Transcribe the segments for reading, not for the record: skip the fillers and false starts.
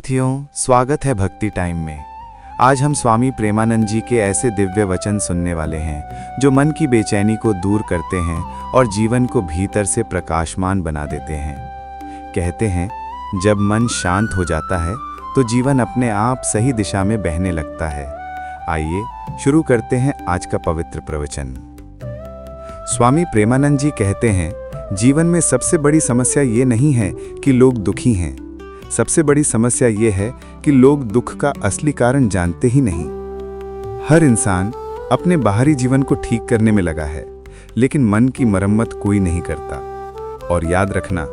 साथियों, स्वागत है भक्ति टाइम में। आज हम स्वामी प्रेमानंद जी के ऐसे दिव्य वचन सुनने वाले हैं जो मन की बेचैनी को दूर करते हैं और जीवन को भीतर से प्रकाशमान बना देते हैं। कहते हैं, जब मन शांत हो जाता है तो जीवन अपने आप सही दिशा में बहने लगता है। आइए शुरू करते हैं आज का पवित्र प्रवचन। स्वामी प्रेमानंद जी कहते हैं, जीवन में सबसे बड़ी समस्या ये नहीं है कि लोग दुखी हैं। सबसे बड़ी समस्या ये है कि लोग दुख का असली कारण जानते ही नहीं। हर इंसान अपने बाहरी जीवन को ठीक करने में लगा है, लेकिन मन की मरम्मत कोई नहीं करता। और याद रखना,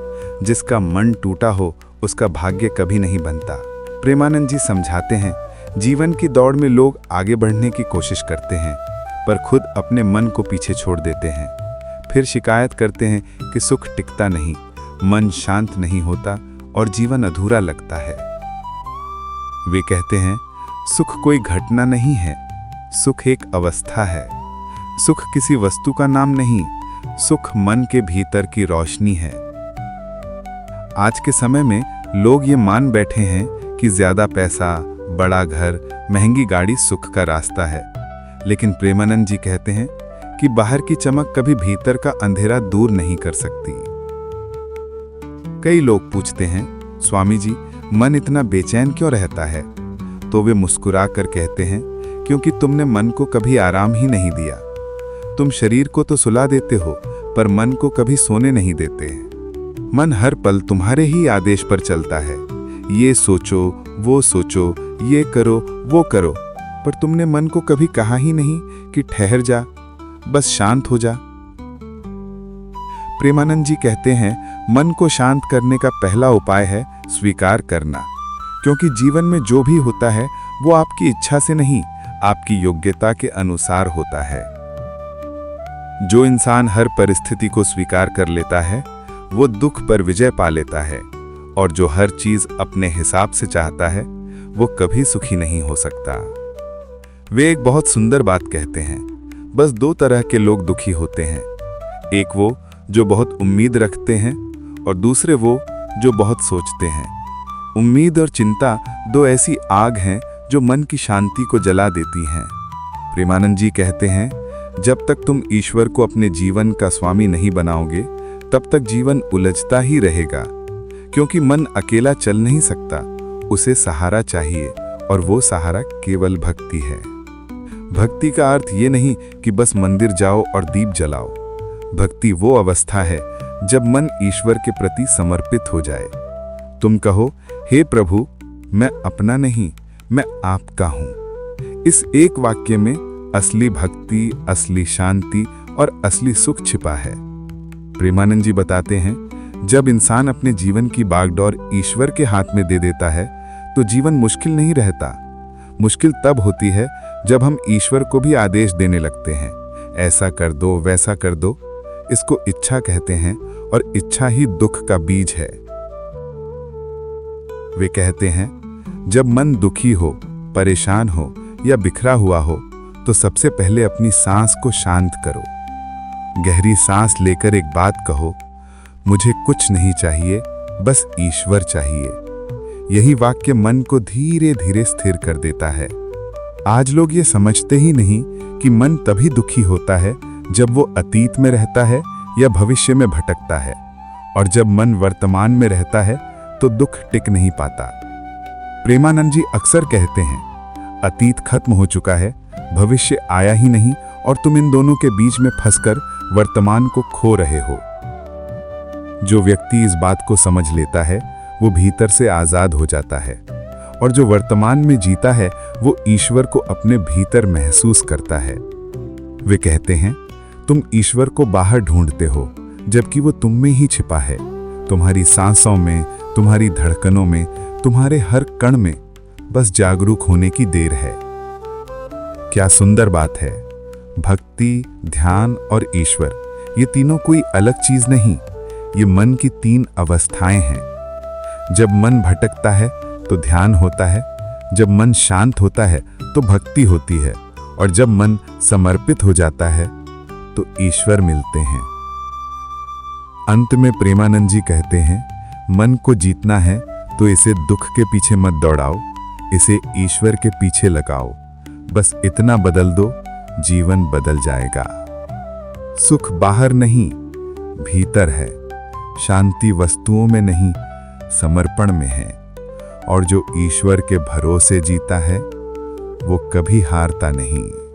जिसका मन टूटा हो उसका भाग्य कभी नहीं बनता। प्रेमानंद जी समझाते हैं, जीवन की दौड़ में लोग आगे बढ़ने की कोशिश करते हैं, पर खुद अपने मन को पीछे छोड़ देते हैं। फिर शिकायत करते हैं कि सुख टिकता नहीं, मन शांत नहीं होता और जीवन अधूरा लगता है। वे कहते हैं, सुख कोई घटना नहीं है, सुख एक अवस्था है। सुख किसी वस्तु का नाम नहीं, सुख मन के भीतर की रोशनी है। आज के समय में लोग ये मान बैठे हैं कि ज्यादा पैसा, बड़ा घर, महंगी गाड़ी सुख का रास्ता है। लेकिन प्रेमानंद जी कहते हैं कि बाहर की चमक कभी भीतर का अंधेरा दूर नहीं कर सकती। कई लोग पूछते हैं, स्वामी जी, मन इतना बेचैन क्यों रहता है? तो वे मुस्कुरा कर कहते हैं, क्योंकि तुमने मन को कभी आराम ही नहीं दिया। तुम शरीर को तो सुला देते हो, पर मन को कभी सोने नहीं देते। मन हर पल तुम्हारे ही आदेश पर चलता है। ये सोचो, वो सोचो, ये करो, वो करो, पर तुमने मन को कभी कहा ही नहीं कि ठहर जा, बस शांत हो जा। प्रेमानंद जी कहते हैं, मन को शांत करने का पहला उपाय है स्वीकार करना, क्योंकि जीवन में जो भी होता है वो आपकी इच्छा से नहीं, आपकी योग्यता के अनुसार होता है। जो इंसान हर परिस्थिति को स्वीकार कर लेता है वो दुख पर विजय पा लेता है, और जो हर चीज अपने हिसाब से चाहता है वो कभी सुखी नहीं हो सकता। वे एक बहुत सुंदर बात कहते हैं, बस दो तरह के लोग दुखी होते हैं, एक वो जो बहुत उम्मीद रखते हैं और दूसरे वो जो बहुत सोचते हैं। उम्मीद और चिंता दो ऐसी आग हैं जो मन की शांति को जला देती हैं। प्रेमानंद जी कहते हैं, जब तक तुम ईश्वर को अपने जीवन का स्वामी नहीं बनाओगे तब तक जीवन उलझता ही रहेगा, क्योंकि मन अकेला चल नहीं सकता, उसे सहारा चाहिए, और वो सहारा केवल भक्ति है। भक्ति का अर्थ ये नहीं कि बस मंदिर जाओ और दीप जलाओ। भक्ति वो अवस्था है जब मन ईश्वर के प्रति समर्पित हो जाए। तुम कहो, हे प्रभु, मैं अपना नहीं, मैं आपका हूं। इस एक वाक्य में असली भक्ति, असली शांति और असली सुख छिपा है। प्रेमानंद जी बताते हैं, जब इंसान अपने जीवन की बागडोर ईश्वर के हाथ में दे देता है तो जीवन मुश्किल नहीं रहता। मुश्किल तब होती है जब हम ईश्वर को भी आदेश देने लगते हैं, ऐसा कर दो, वैसा कर दो। इसको इच्छा कहते हैं, और इच्छा ही दुख का बीज है। वे कहते हैं, जब मन दुखी हो, परेशान हो या बिखरा हुआ हो तो सबसे पहले अपनी सांस को शांत करो। गहरी सांस लेकर एक बात कहो, मुझे कुछ नहीं चाहिए, बस ईश्वर चाहिए। यही वाक्य मन को धीरे धीरे स्थिर कर देता है। आज लोग ये समझते ही नहीं कि मन तभी दुखी होता है जब वो अतीत में रहता है या भविष्य में भटकता है, और जब मन वर्तमान में रहता है तो दुख टिक नहीं पाता। प्रेमानंद जी अक्सर कहते हैं, अतीत खत्म हो चुका है, भविष्य आया ही नहीं, और तुम इन दोनों के बीच में फंसकर वर्तमान को खो रहे हो। जो व्यक्ति इस बात को समझ लेता है वो भीतर से आजाद हो जाता है, और जो वर्तमान में जीता है वो ईश्वर को अपने भीतर महसूस करता है। वे कहते हैं, तुम ईश्वर को बाहर ढूंढते हो, जबकि वो तुम में ही छिपा है, तुम्हारी सांसों में, तुम्हारी धड़कनों में, तुम्हारे हर कण में। बस जागरूक होने की देर है। क्या सुंदर बात है। भक्ति, ध्यान और ईश्वर, ये तीनों कोई अलग चीज नहीं, ये मन की तीन अवस्थाएं हैं। जब मन भटकता है तो ध्यान होता है, जब मन शांत होता है तो भक्ति होती है, और जब मन समर्पित हो जाता है तो ईश्वर मिलते हैं। अंत में प्रेमानंद जी कहते हैं, मन को जीतना है तो इसे दुख के पीछे मत दौड़ाओ, इसे ईश्वर के पीछे लगाओ। बस इतना बदल दो, जीवन बदल जाएगा। सुख बाहर नहीं, भीतर है। शांति वस्तुओं में नहीं, समर्पण में है। और जो ईश्वर के भरोसे जीता है, वो कभी हारता नहीं।